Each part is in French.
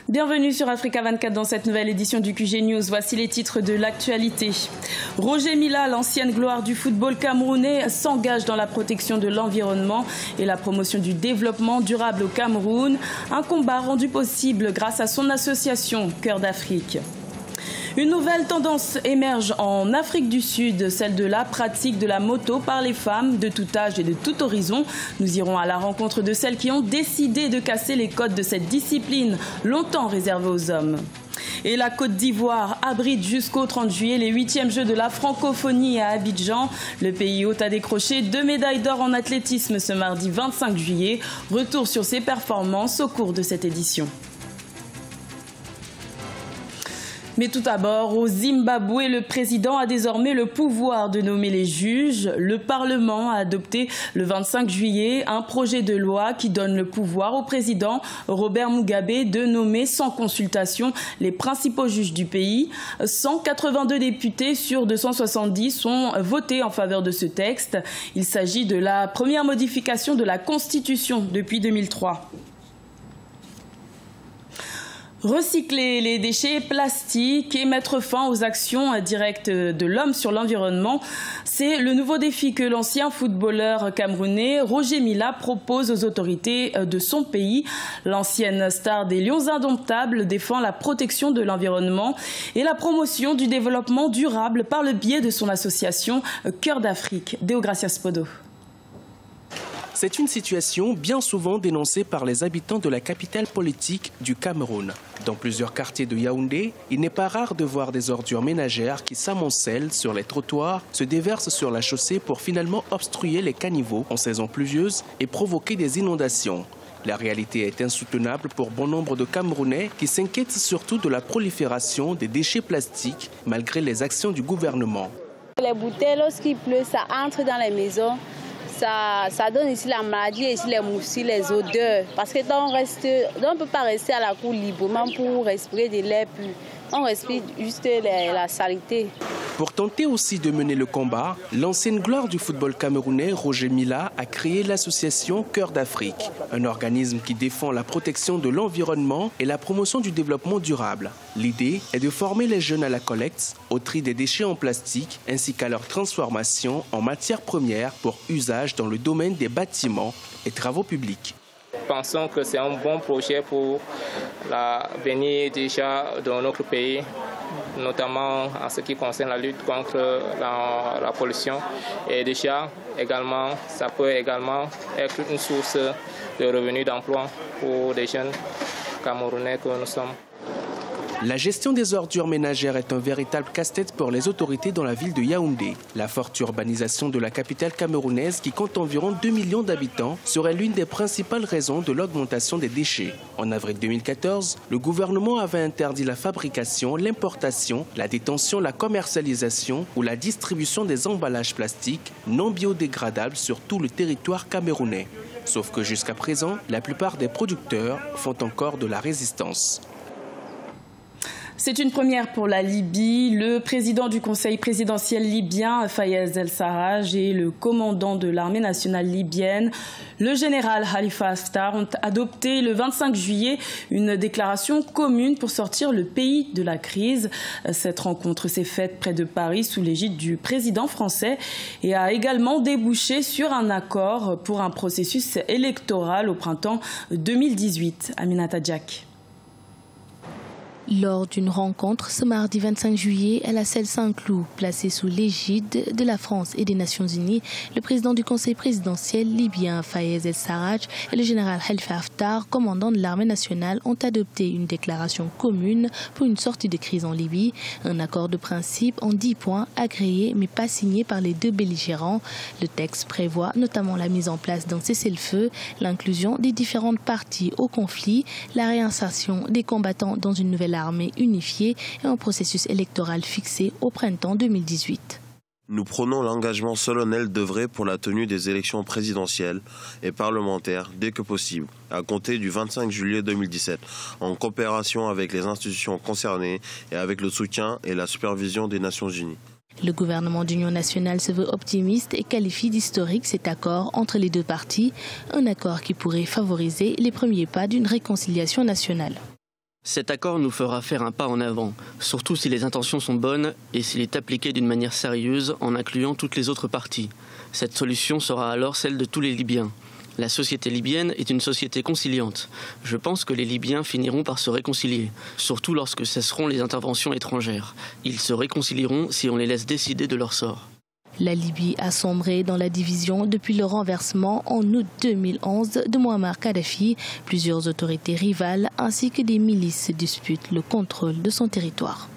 Bienvenue sur Africa 24 dans cette nouvelle édition du QG News. Voici les titres de l'actualité. Roger Milla, l'ancienne gloire du football camerounais, s'engage dans la protection de l'environnement et la promotion du développement durable au Cameroun. Un combat rendu possible grâce à son association Cœur d'Afrique. Une nouvelle tendance émerge en Afrique du Sud, celle de la pratique de la moto par les femmes de tout âge et de tout horizon. Nous irons à la rencontre de celles qui ont décidé de casser les codes de cette discipline, longtemps réservée aux hommes. Et la Côte d'Ivoire abrite jusqu'au 30 juillet les 8e Jeux de la francophonie à Abidjan. Le pays hôte a décroché 2 médailles d'or en athlétisme ce mardi 25 juillet. Retour sur ses performances au cours de cette édition. Mais tout d'abord, au Zimbabwe, le président a désormais le pouvoir de nommer les juges. Le Parlement a adopté le 25 juillet un projet de loi qui donne le pouvoir au président Robert Mugabe de nommer sans consultation les principaux juges du pays. 182 députés sur 270 ont voté en faveur de ce texte. Il s'agit de la première modification de la Constitution depuis 2003. Recycler les déchets plastiques et mettre fin aux actions directes de l'homme sur l'environnement, c'est le nouveau défi que l'ancien footballeur camerounais Roger Milla propose aux autorités de son pays. L'ancienne star des Lions indomptables défend la protection de l'environnement et la promotion du développement durable par le biais de son association Cœur d'Afrique. Deogracias Podo. C'est une situation bien souvent dénoncée par les habitants de la capitale politique du Cameroun. Dans plusieurs quartiers de Yaoundé, il n'est pas rare de voir des ordures ménagères qui s'amoncellent sur les trottoirs, se déversent sur la chaussée pour finalement obstruer les caniveaux en saison pluvieuse et provoquer des inondations. La réalité est insoutenable pour bon nombre de Camerounais qui s'inquiètent surtout de la prolifération des déchets plastiques malgré les actions du gouvernement. Les bouteilles, lorsqu'il pleut, ça entre dans les maisons. Ça donne ici la maladie, ici les moussis, les odeurs. Parce que on ne peut pas rester à la cour librement pour respirer de l'air pur. On respire juste la saleté. Pour tenter aussi de mener le combat, l'ancienne gloire du football camerounais, Roger Milla, a créé l'association Cœur d'Afrique, un organisme qui défend la protection de l'environnement et la promotion du développement durable. L'idée est de former les jeunes à la collecte, au tri des déchets en plastique ainsi qu'à leur transformation en matière première pour usage dans le domaine des bâtiments et travaux publics. Pensons que c'est un bon projet pour l'avenir déjà dans notre pays, notamment en ce qui concerne la lutte contre la pollution. Et déjà, également, ça peut également être une source de revenus d'emploi pour les jeunes Camerounais que nous sommes. La gestion des ordures ménagères est un véritable casse-tête pour les autorités dans la ville de Yaoundé. La forte urbanisation de la capitale camerounaise, qui compte environ 2 millions d'habitants, serait l'une des principales raisons de l'augmentation des déchets. En avril 2014, le gouvernement avait interdit la fabrication, l'importation, la détention, la commercialisation ou la distribution des emballages plastiques non biodégradables sur tout le territoire camerounais. Sauf que jusqu'à présent, la plupart des producteurs font encore de la résistance. C'est une première pour la Libye. Le président du Conseil présidentiel libyen, Fayez El-Sarraj, et le commandant de l'armée nationale libyenne, le général Khalifa Haftar, ont adopté le 25 juillet une déclaration commune pour sortir le pays de la crise. Cette rencontre s'est faite près de Paris sous l'égide du président français et a également débouché sur un accord pour un processus électoral au printemps 2018. Aminata Diak. Lors d'une rencontre ce mardi 25 juillet à la salle Saint-Cloud, placée sous l'égide de la France et des Nations Unies, le président du Conseil présidentiel libyen Fayez El-Sarraj et le général Khalifa Haftar, commandant de l'armée nationale, ont adopté une déclaration commune pour une sortie de crise en Libye. Un accord de principe en 10 points agréé mais pas signé par les deux belligérants. Le texte prévoit notamment la mise en place d'un cessez-le-feu, l'inclusion des différentes parties au conflit, la réinsertion des combattants dans une nouvelle armée unifiée et un processus électoral fixé au printemps 2018. Nous prenons l'engagement solennel d'œuvrer pour la tenue des élections présidentielles et parlementaires dès que possible, à compter du 25 juillet 2017, en coopération avec les institutions concernées et avec le soutien et la supervision des Nations Unies. Le gouvernement d'union nationale se veut optimiste et qualifie d'historique cet accord entre les deux parties, un accord qui pourrait favoriser les premiers pas d'une réconciliation nationale. Cet accord nous fera faire un pas en avant, surtout si les intentions sont bonnes et s'il est appliqué d'une manière sérieuse en incluant toutes les autres parties. Cette solution sera alors celle de tous les Libyens. La société libyenne est une société conciliante. Je pense que les Libyens finiront par se réconcilier, surtout lorsque cesseront les interventions étrangères. Ils se réconcilieront si on les laisse décider de leur sort. La Libye a sombré dans la division depuis le renversement en août 2011 de Muammar Kadhafi. Plusieurs autorités rivales ainsi que des milices se disputent le contrôle de son territoire.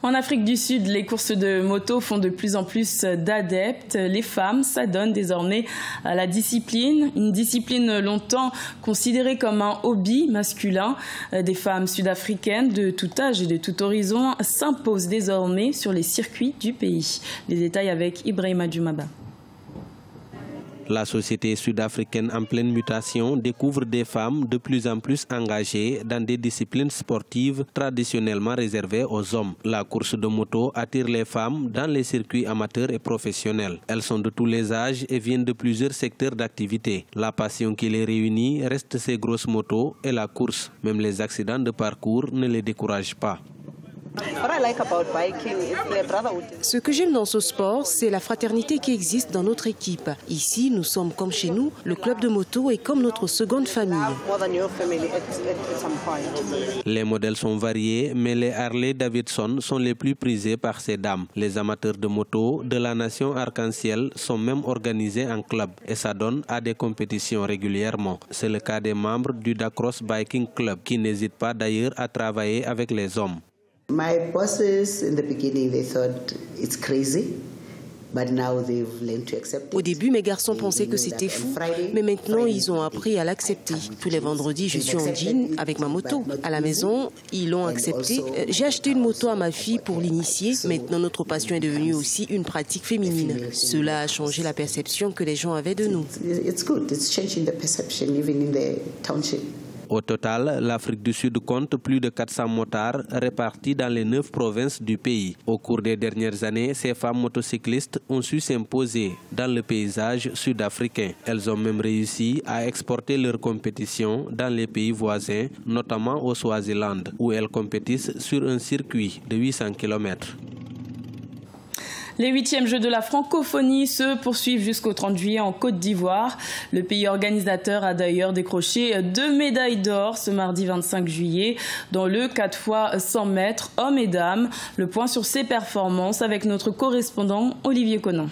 En Afrique du Sud, les courses de moto font de plus en plus d'adeptes. Les femmes s'adonnent désormais à la discipline, une discipline longtemps considérée comme un hobby masculin. Des femmes sud-africaines de tout âge et de tout horizon s'imposent désormais sur les circuits du pays. Les détails avec Ibrahima Djoumaba. La société sud-africaine en pleine mutation découvre des femmes de plus en plus engagées dans des disciplines sportives traditionnellement réservées aux hommes. La course de moto attire les femmes dans les circuits amateurs et professionnels. Elles sont de tous les âges et viennent de plusieurs secteurs d'activité. La passion qui les réunit reste ces grosses motos et la course. Même les accidents de parcours ne les découragent pas. Ce que j'aime dans ce sport, c'est la fraternité qui existe dans notre équipe. Ici, nous sommes comme chez nous. Le club de moto est comme notre seconde famille. Les modèles sont variés, mais les Harley Davidson sont les plus prisés par ces dames. Les amateurs de moto de la nation arc-en-ciel sont même organisés en club et s'adonnent à des compétitions régulièrement. C'est le cas des membres du Dacross Biking Club qui n'hésitent pas d'ailleurs à travailler avec les hommes. My bosses, in the beginning, they thought it's crazy. Au début, mes garçons pensaient que c'était fou, mais maintenant, ils ont appris à l'accepter. Tous les vendredis, je suis en jean avec ma moto. À la maison, ils l'ont accepté. J'ai acheté une moto à ma fille pour l'initier. Maintenant, notre passion est devenue aussi une pratique féminine. Cela a changé la perception que les gens avaient de nous. Au total, l'Afrique du Sud compte plus de 400 motards répartis dans les 9 provinces du pays. Au cours des dernières années, ces femmes motocyclistes ont su s'imposer dans le paysage sud-africain. Elles ont même réussi à exporter leurs compétitions dans les pays voisins, notamment au Swaziland, où elles compétissent sur un circuit de 800 km. Les 8e Jeux de la francophonie se poursuivent jusqu'au 30 juillet en Côte d'Ivoire. Le pays organisateur a d'ailleurs décroché 2 médailles d'or ce mardi 25 juillet dans le 4x100 mètres hommes et dames. Le point sur ses performances avec notre correspondant Olivier Conan.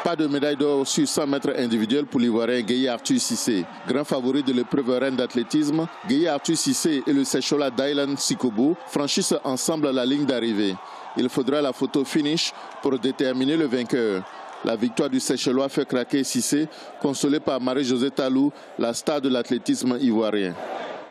Pas de médaille d'or sur 100 mètres individuels pour l'Ivoirien Gueye Arthur Cissé. Grand favori de l'épreuve reine d'athlétisme, Gueye Arthur Cissé et le Séchola Dylan Sikobo franchissent ensemble la ligne d'arrivée. Il faudra la photo finish pour déterminer le vainqueur. La victoire du Séchelois fait craquer Cissé, consolé par Marie-Josée Talou, la star de l'athlétisme ivoirien.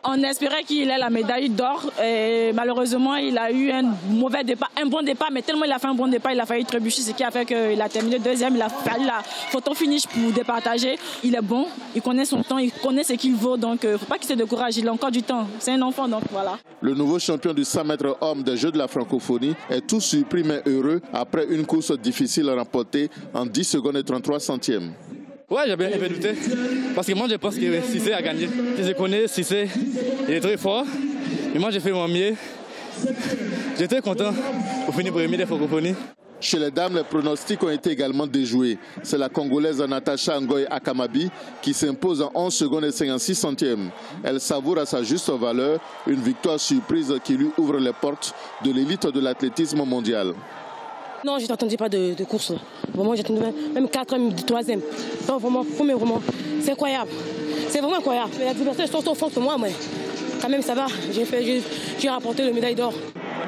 On espérait qu'il ait la médaille d'or et malheureusement il a eu un mauvais départ, un bon départ, mais tellement il a fait un bon départ, il a failli trébucher, ce qui a fait qu'il a terminé deuxième, il a fallu la photo finish pour départager. Il est bon, il connaît son temps, il connaît ce qu'il vaut, donc il ne faut pas qu'il se décourage, il a encore du temps, c'est un enfant, donc voilà. Le nouveau champion du 100 mètres homme des Jeux de la francophonie est tout surpris mais heureux après une course difficile remportée en 10 secondes et 33 centièmes. Ouais, j'ai bien douté. Parce que moi, je pense que Cissé a gagné. Je connais Cissé, il est très fort. Et moi, j'ai fait mon mieux. J'étais content pour finir premier des francophonies. Chez les dames, les pronostics ont été également déjoués. C'est la Congolaise Natacha Ngoy Akamabi qui s'impose en 11 secondes et 56 centièmes. Elle savoure à sa juste valeur une victoire surprise qui lui ouvre les portes de l'élite de l'athlétisme mondial. Non, je n'attendais pas de course. Vraiment, j'attendais même 4e, 3e. Non, vraiment, premièrement, c'est incroyable. C'est vraiment incroyable. Les adversaires sont forts que moi, mais quand même, ça va. J'ai rapporté le médaille d'or.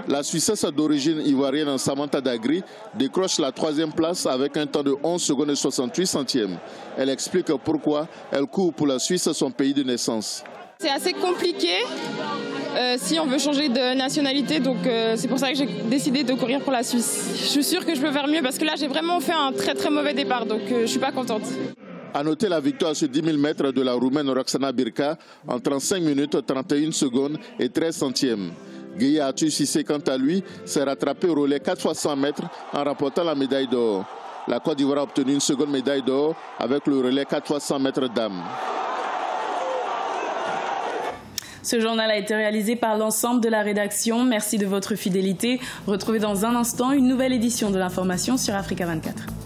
La Suissesse d'origine ivoirienne Samantha Dagri décroche la 3e place avec un temps de 11 secondes et 68 centièmes. Elle explique pourquoi elle court pour la Suisse, son pays de naissance. C'est assez compliqué si on veut changer de nationalité, donc c'est pour ça que j'ai décidé de courir pour la Suisse. Je suis sûre que je peux faire mieux parce que là j'ai vraiment fait un très très mauvais départ, donc je ne suis pas contente. A noter la victoire sur 10 000 mètres de la Roumaine Roxana Birka en 35 minutes 31 secondes et 13 centièmes. Gueye Arthur Cissé, quant à lui, s'est rattrapé au relais 4x100 mètres en remportant la médaille d'or. La Côte d'Ivoire a obtenu une seconde médaille d'or avec le relais 4x100 mètres dames. Ce journal a été réalisé par l'ensemble de la rédaction. Merci de votre fidélité. Retrouvez dans un instant une nouvelle édition de l'information sur Africa 24.